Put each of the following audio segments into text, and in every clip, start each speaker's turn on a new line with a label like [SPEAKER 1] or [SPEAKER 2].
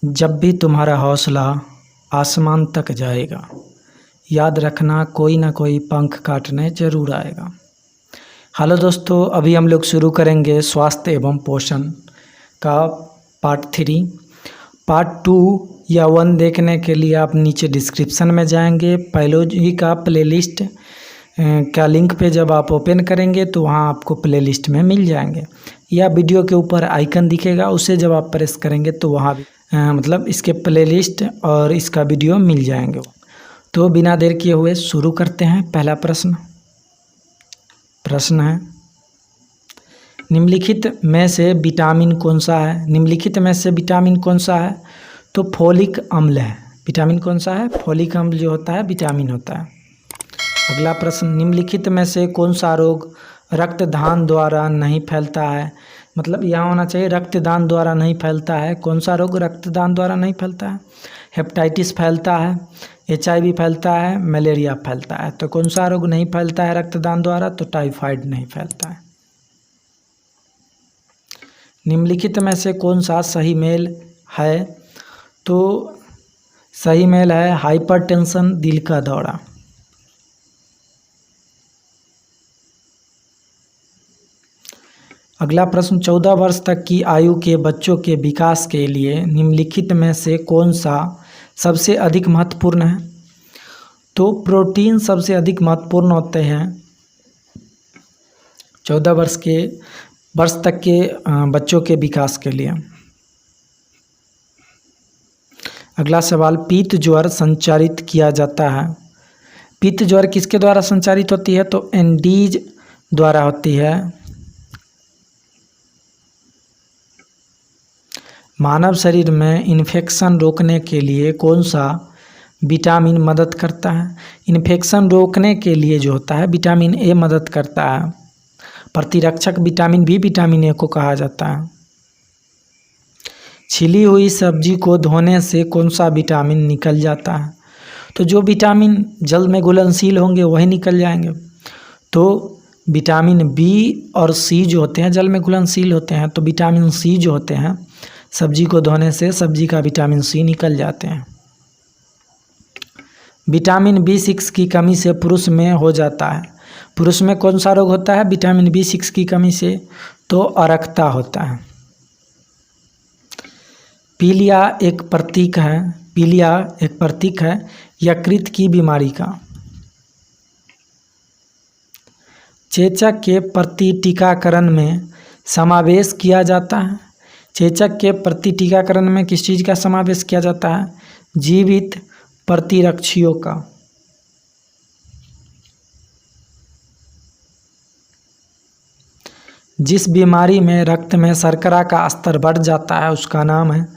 [SPEAKER 1] जब भी तुम्हारा हौसला आसमान तक जाएगा, याद रखना कोई ना कोई पंख काटने ज़रूर आएगा। हेलो दोस्तों, अभी हम लोग शुरू करेंगे स्वास्थ्य एवं पोषण का पार्ट 3। पार्ट 2 या 1 देखने के लिए आप नीचे डिस्क्रिप्शन में जाएंगे। बायोलॉजी का प्लेलिस्ट का लिंक पे जब आप ओपन करेंगे तो वहाँ आपको प्लेलिस्ट में मिल जाएंगे, या वीडियो के ऊपर आइकन दिखेगा, उसे जब आप प्रेस करेंगे तो वहाँ मतलब इसके प्लेलिस्ट और इसका वीडियो मिल जाएंगे। तो बिना देर किए हुए शुरू करते हैं। पहला प्रश्न है, निम्नलिखित में से विटामिन कौन सा है? निम्नलिखित में से विटामिन कौन सा है? तो फोलिक अम्ल है। विटामिन कौन सा है? फोलिक अम्ल जो होता है विटामिन होता है। अगला प्रश्न, निम्नलिखित में से कौन सा रोग रक्तदान द्वारा नहीं फैलता है? मतलब यहाँ होना चाहिए रक्तदान द्वारा नहीं फैलता है। कौन सा रोग रक्तदान द्वारा नहीं फैलता है? हेपेटाइटिस फैलता है, HIV फैलता है, मलेरिया फैलता है। तो कौन सा रोग नहीं फैलता है रक्तदान द्वारा? तो टाइफाइड नहीं फैलता है। निम्नलिखित में से कौन सा सही मेल है? तो सही मेल है हाइपरटेंशन, दिल का दौरा। अगला प्रश्न, 14 वर्ष तक की आयु के बच्चों के विकास के लिए निम्नलिखित में से कौन सा सबसे अधिक महत्वपूर्ण है? तो प्रोटीन सबसे अधिक महत्वपूर्ण होते हैं 14 वर्ष तक के बच्चों के विकास के लिए। अगला सवाल, पीत ज्वर संचारित किया जाता है। पीत ज्वर किसके द्वारा संचारित होती है? तो एंडीज द्वारा होती है। मानव शरीर में इन्फेक्शन रोकने के लिए कौन सा विटामिन मदद करता है? इन्फेक्शन रोकने के लिए जो होता है विटामिन ए मदद करता है। प्रतिरक्षक विटामिन भी विटामिन ए को कहा जाता है। छिली हुई सब्जी को धोने से कौन सा विटामिन निकल जाता है? तो जो विटामिन जल में घुलनशील होंगे वही निकल जाएंगे। तो विटामिन बी और सी जो होते हैं जल में घुलनशील होते हैं। तो विटामिन सी जो होते हैं सब्जी को धोने से सब्जी का विटामिन सी निकल जाते हैं। विटामिन B6 की कमी से पुरुष में हो जाता है। पुरुष में कौन सा रोग होता है विटामिन B6 की कमी से? तो अरक्ता होता है। पीलिया एक प्रतीक है यकृत की बीमारी का। चेचक के प्रति टीकाकरण में समावेश किया जाता है। चेचक के प्रति टीकाकरण में किस चीज़ का समावेश किया जाता है? जीवित प्रतिरक्षियों का। जिस बीमारी में रक्त में शर्करा का स्तर बढ़ जाता है उसका नाम है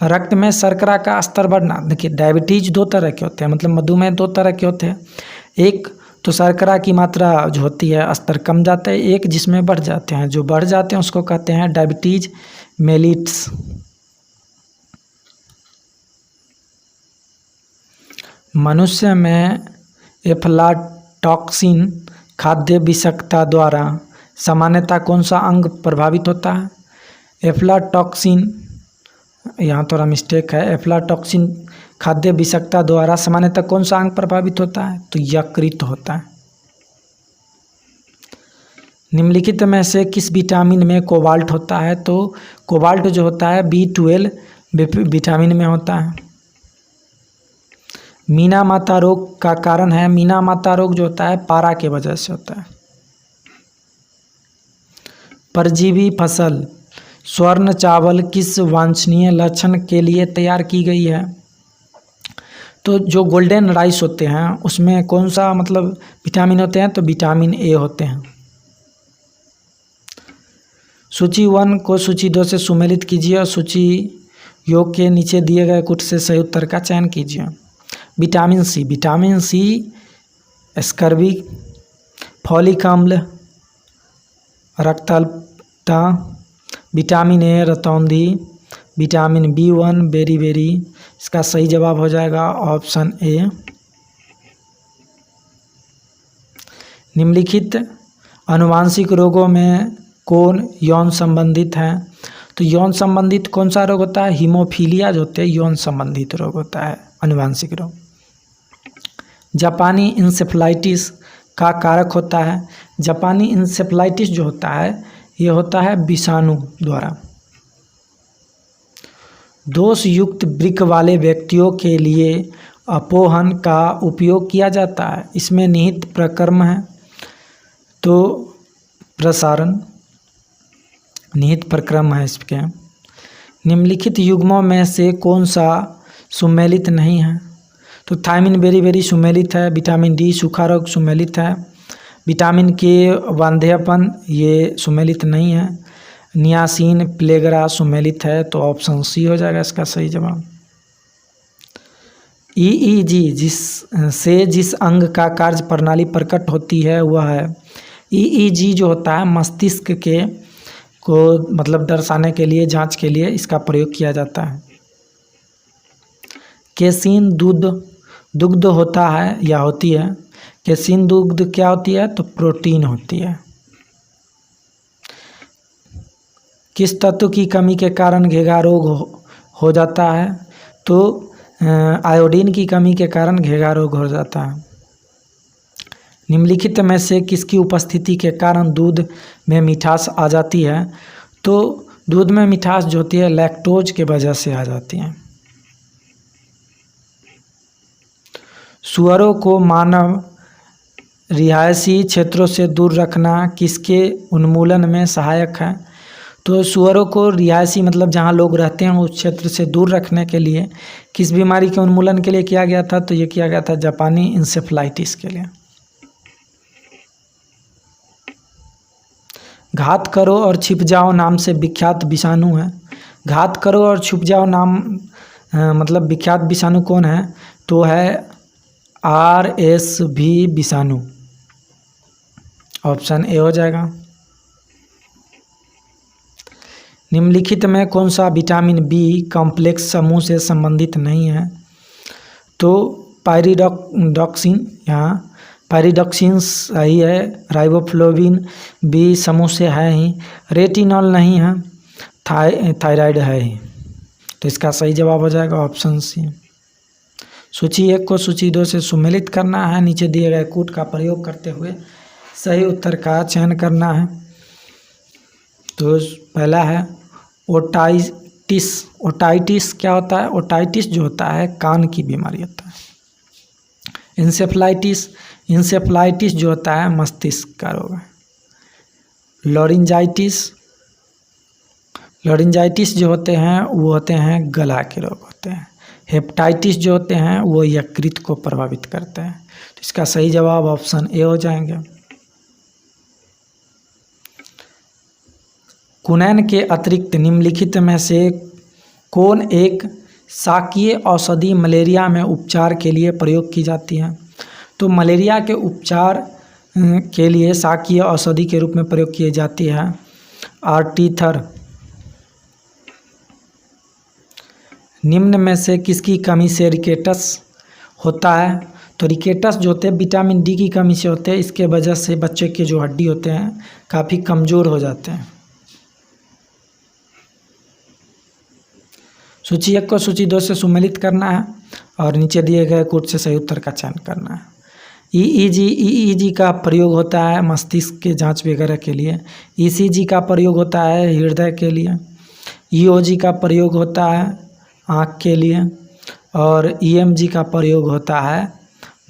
[SPEAKER 1] रक्त में शर्करा का स्तर बढ़ना। देखिए, डायबिटीज 2 तरह के होते हैं, मतलब मधुमेह 2 तरह के होते हैं। एक तो शर्करा की मात्रा जो होती है स्तर कम जाता है, एक जिसमें बढ़ जाते हैं। जो बढ़ जाते हैं उसको कहते हैं डायबिटीज मेलिट्स। मनुष्य में एफ्लाटॉक्सिन खाद्य विषाक्तता द्वारा सामान्यतः कौन सा अंग प्रभावित होता है? एफ्लाटॉक्सिन, यहाँ थोड़ा मिस्टेक है, एफ्लाटॉक्सिन खाद्य विषाक्तता द्वारा सामान्यतः कौन सा अंग प्रभावित होता है? तो यकृत होता है। निम्नलिखित में से किस विटामिन में कोबाल्ट होता है? तो कोबाल्ट जो होता है B12 विटामिन में होता है। मीना माता रोग का कारण है, मीना माता रोग जो होता है पारा के वजह से होता है। परजीवी फसल स्वर्ण चावल किस वांछनीय लक्षण के लिए तैयार की गई है? तो जो गोल्डन राइस होते हैं उसमें कौन सा मतलब विटामिन होते हैं? तो विटामिन ए होते हैं। सूची 1 को सूची 2 से सुमेलित कीजिए और सूची योग के नीचे दिए गए कुछ से सही उत्तर का चयन कीजिए। विटामिन सी स्कर्वी, फॉलिक अम्ल रक्ताल्पता, विटामिन ए रतौंधी, विटामिन B1 बेरी। इसका सही जवाब हो जाएगा ऑप्शन ए। निम्नलिखित आनुवांशिक रोगों में कौन यौन संबंधित है? तो यौन संबंधित कौन सा रोग होता है? हीमोफीलिया जो होते हैं यौन संबंधित रोग होता है, अनुवांशिक रोग। जापानी इंसेफ्लाइटिस का कारक होता है। जापानी इंसेफ्लाइटिस जो होता है ये होता है विषाणु द्वारा। दोष युक्त वृक्क वाले व्यक्तियों के लिए अपोहन का उपयोग किया जाता है। इसमें निहित प्रक्रम है, तो प्रसारण निहित प्रक्रम है इसके। निम्नलिखित युग्मों में से कौन सा सुमेलित नहीं है? तो थायमिन बेरी सुमेलित है। विटामिन डी सूखा रोग सुमेलित है। विटामिन के वांध्यपन ये सुमेलित नहीं है। नियासिन प्लेगरा सुमेलित है, तो ऑप्शन सी हो जाएगा इसका सही जवाब। ईईजी जिस अंग का कार्य प्रणाली प्रकट होती है वह है। ईईजी जो होता है मस्तिष्क के को मतलब दर्शाने के लिए, जांच के लिए इसका प्रयोग किया जाता है। केसीन दुग्ध होता है या होती है। केसीन दुग्ध क्या होती है? तो प्रोटीन होती है। किस तत्व की कमी के कारण घेघा रोग हो जाता है? तो आयोडीन की कमी के कारण घेघा रोग हो जाता है। निम्नलिखित में से किसकी उपस्थिति के कारण दूध में मिठास आ जाती है? तो दूध में मिठास जो होती है लैक्टोज के वजह से आ जाती है। सुअरों को मानव रिहायशी क्षेत्रों से दूर रखना किसके उन्मूलन में सहायक है? तो सुअरों को रिहायशी मतलब जहाँ लोग रहते हैं उस क्षेत्र से दूर रखने के लिए किस बीमारी के उन्मूलन के लिए किया गया था? तो ये किया गया था जापानी इंसेफ्लाइटिस के लिए। घात करो और छिप जाओ नाम से विख्यात विषाणु है। घात करो और छुप जाओ नाम मतलब विख्यात विषाणु कौन है? तो है RSV विषाणु। ऑप्शन ए हो जाएगा। निम्नलिखित में कौन सा विटामिन बी कॉम्प्लेक्स समूह से संबंधित नहीं है? तो पायरिडॉक्सिन, यहाँ पायरिडॉक्सिन सही है। राइबोफ्लोविन बी समूह से है ही। रेटिनॉल नहीं है। थायराइड है ही। तो इसका सही जवाब हो जाएगा ऑप्शन सी। सूची 1 को सूची 2 से सुमेलित करना है। नीचे दिए गए कूट का प्रयोग करते हुए सही उत्तर का चयन करना है। तो पहला है ओटाइटिस। ओटाइटिस क्या होता है? ओटाइटिस जो होता है कान की बीमारी होता है। इंसेफ्लाइटिस जो होता है मस्तिष्क का रोग है। लॉरिंजाइटिस जो होते हैं वो होते हैं गला के रोग होते हैं। हेपेटाइटिस जो होते हैं वो यकृत को प्रभावित करते हैं। तो इसका सही जवाब ऑप्शन ए हो जाएंगे। कुनैन के अतिरिक्त निम्नलिखित में से कौन एक शाकीय औषधि मलेरिया में उपचार के लिए प्रयोग की जाती है? तो मलेरिया के उपचार के लिए शाकीय औषधि के रूप में प्रयोग की जाती है आर्टीथर। निम्न में से किसकी कमी से रिकेटस होता है? तो रिकेटस जो होते हैं विटामिन डी की कमी से होते हैं। इसके वजह से बच्चे के जो हड्डी होते हैं काफ़ी कमज़ोर हो जाते हैं। सूची 1 को सूची 2 से सुमेलित करना है और नीचे दिए गए कूट से सही उत्तर का चयन करना है। ईईजी का प्रयोग होता है मस्तिष्क के जांच वगैरह के लिए। ईसीजी का प्रयोग होता है हृदय के लिए। ईओजी का प्रयोग होता है आँख के लिए। और ईएमजी का प्रयोग होता है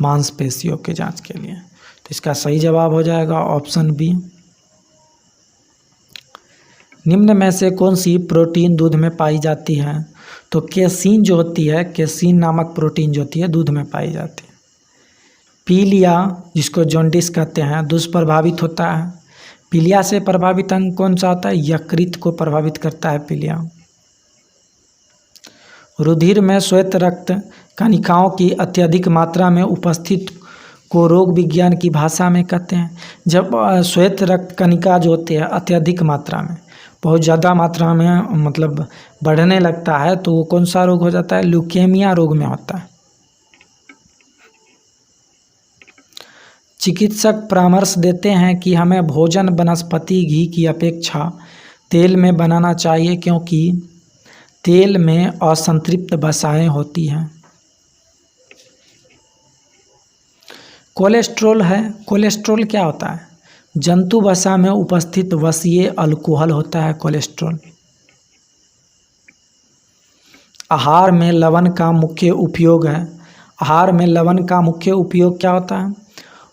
[SPEAKER 1] मांसपेशियों के जांच के लिए। तो इसका सही जवाब हो जाएगा ऑप्शन बी। निम्न में से कौन सी प्रोटीन दूध में पाई जाती है? तो केसीन जो होती है, केसीन नामक प्रोटीन जो होती है दूध में पाई जाती है। पीलिया जिसको जॉन्डिस कहते हैं दुष्प्रभावित होता है। पीलिया से प्रभावित अंग कौन सा होता है? यकृत को प्रभावित करता है पीलिया। रुधिर में श्वेत रक्त कणिकाओं की अत्यधिक मात्रा में उपस्थित को रोग विज्ञान की भाषा में कहते हैं। जब श्वेत रक्त कणिका जो होते हैं अत्यधिक मात्रा में, बहुत ज़्यादा मात्रा में मतलब बढ़ने लगता है तो वो कौन सा रोग हो जाता है? ल्यूकेमिया रोग में होता है। चिकित्सक परामर्श देते हैं कि हमें भोजन वनस्पति घी की अपेक्षा तेल में बनाना चाहिए क्योंकि तेल में असंतृप्त वसाएं होती हैं। कोलेस्ट्रॉल है। कोलेस्ट्रॉल क्या होता है? जंतु वसा में उपस्थित वसीय अल्कोहल होता है कोलेस्ट्रॉल। आहार में लवण का मुख्य उपयोग है। आहार में लवण का मुख्य उपयोग क्या होता है?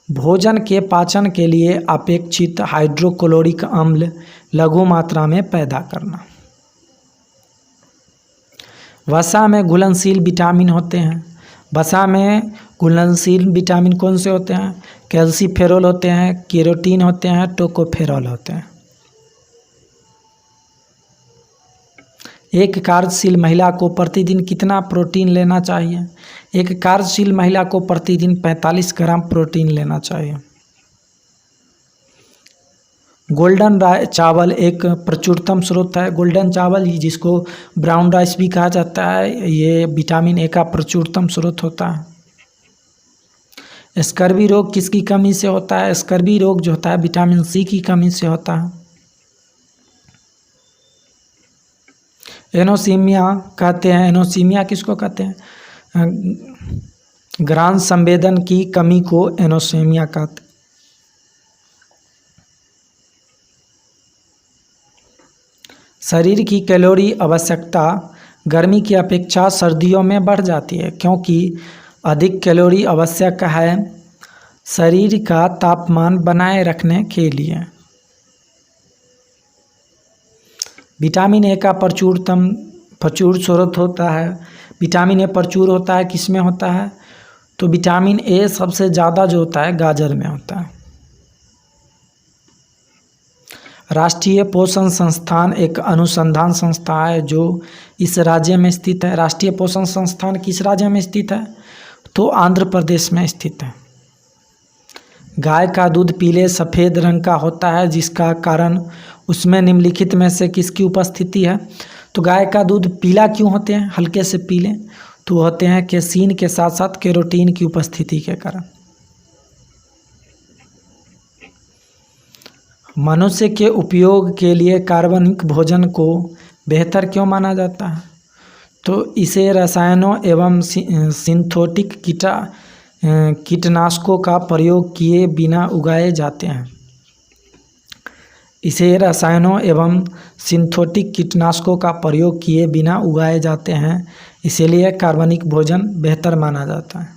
[SPEAKER 1] भोजन के पाचन के लिए अपेक्षित हाइड्रोक्लोरिक अम्ल लघु मात्रा में पैदा करना। वसा में घुलनशील विटामिन होते हैं। वसा में घुलनशील विटामिन कौन से होते हैं? कैल्सीफेरॉल होते हैं, केरोटीन होते हैं, टोकोफेरॉल होते हैं। एक कार्यशील महिला को प्रतिदिन कितना प्रोटीन लेना चाहिए? एक कार्यशील महिला को प्रतिदिन 45 ग्राम प्रोटीन लेना चाहिए। गोल्डन चावल एक प्रचुरतम स्रोत है। गोल्डन चावल जिसको ब्राउन राइस भी कहा जाता है, ये विटामिन ए का प्रचुरतम स्रोत होता है। स्कर्वी रोग किसकी कमी से होता है? स्कर्वी रोग जो होता है विटामिन सी की कमी से होता है। एनोसीमिया कहते हैं। एनोसीमिया किसको कहते हैं? घ्राण संवेदन की कमी को एनोसीमिया कहते हैं। शरीर की कैलोरी आवश्यकता गर्मी की अपेक्षा सर्दियों में बढ़ जाती है क्योंकि अधिक कैलोरी आवश्यक है शरीर का तापमान बनाए रखने के लिए। विटामिन ए का प्रचुर स्रोत होता है। विटामिन ए प्रचुर होता है किस में होता है? तो विटामिन ए सबसे ज़्यादा जो होता है गाजर में होता है। राष्ट्रीय पोषण संस्थान एक अनुसंधान संस्था है जो इस राज्य में स्थित है। राष्ट्रीय पोषण संस्थान किस राज्य में स्थित है? तो आंध्र प्रदेश में स्थित है। गाय का दूध पीले सफ़ेद रंग का होता है जिसका कारण उसमें निम्नलिखित में से किसकी उपस्थिति है? तो गाय का दूध पीला क्यों होते हैं? हल्के से पीले तो होते हैं कैसीन के साथ साथ कैरोटीन की उपस्थिति के कारण। मनुष्य के उपयोग के लिए कार्बनिक भोजन को बेहतर क्यों माना जाता है? तो इसे रसायनों एवं सिंथेटिक कीटनाशकों का प्रयोग किए बिना उगाए जाते हैं। इसे रसायनों एवं सिंथेटिक कीटनाशकों का प्रयोग किए बिना उगाए जाते हैं, इसीलिए कार्बनिक भोजन बेहतर माना जाता है।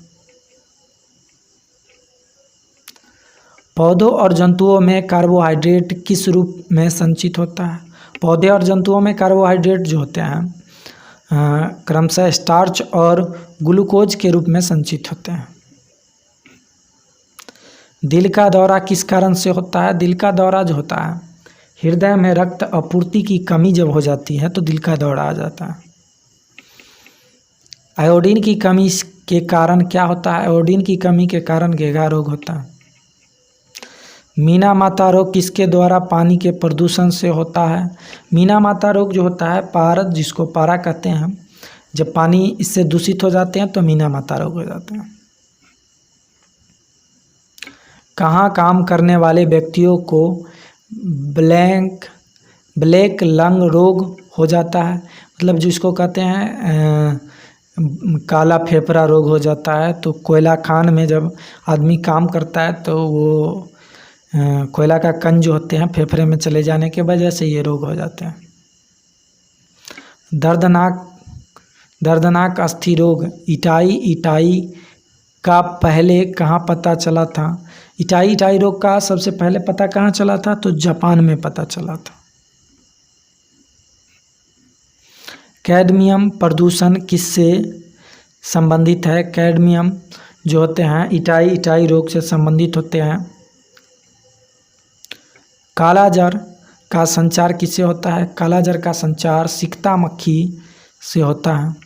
[SPEAKER 1] पौधों और जंतुओं में कार्बोहाइड्रेट किस रूप में संचित होता है? पौधे और जंतुओं में कार्बोहाइड्रेट जो होते हैं क्रमशः स्टार्च और ग्लूकोज के रूप में संचित होते हैं। दिल का दौरा किस कारण से होता है? दिल का दौरा जो होता है हृदय में रक्त आपूर्ति की कमी जब हो जाती है तो दिल का दौरा आ जाता है। आयोडीन की कमी के कारण क्या होता है? आयोडीन की कमी के कारण घेघा रोग होता है। मीना माता रोग किसके द्वारा पानी के प्रदूषण से होता है? मीना माता रोग जो होता है पारद, जिसको पारा कहते हैं, जब पानी इससे दूषित हो जाते हैं तो मीना माता रोग हो जाते हैं। कहाँ काम करने वाले व्यक्तियों को ब्लैक लंग रोग हो जाता है? मतलब जिसको कहते हैं काला फेफड़ा रोग हो जाता है। तो कोयला खान में जब आदमी काम करता है तो वो कोयला का कण जो होते हैं फेफड़े में चले जाने के वजह से ये रोग हो जाते हैं। दर्दनाक अस्थि रोग इटाई का पहले कहाँ पता चला था? इटाई रोग का सबसे पहले पता कहाँ चला था? तो जापान में पता चला था। कैडमियम प्रदूषण किससे संबंधित है? कैडमियम जो होते हैं इटाई रोग से संबंधित होते हैं। कालाजार का संचार किससे होता है? कालाजार का संचार सिकता मक्खी से होता है।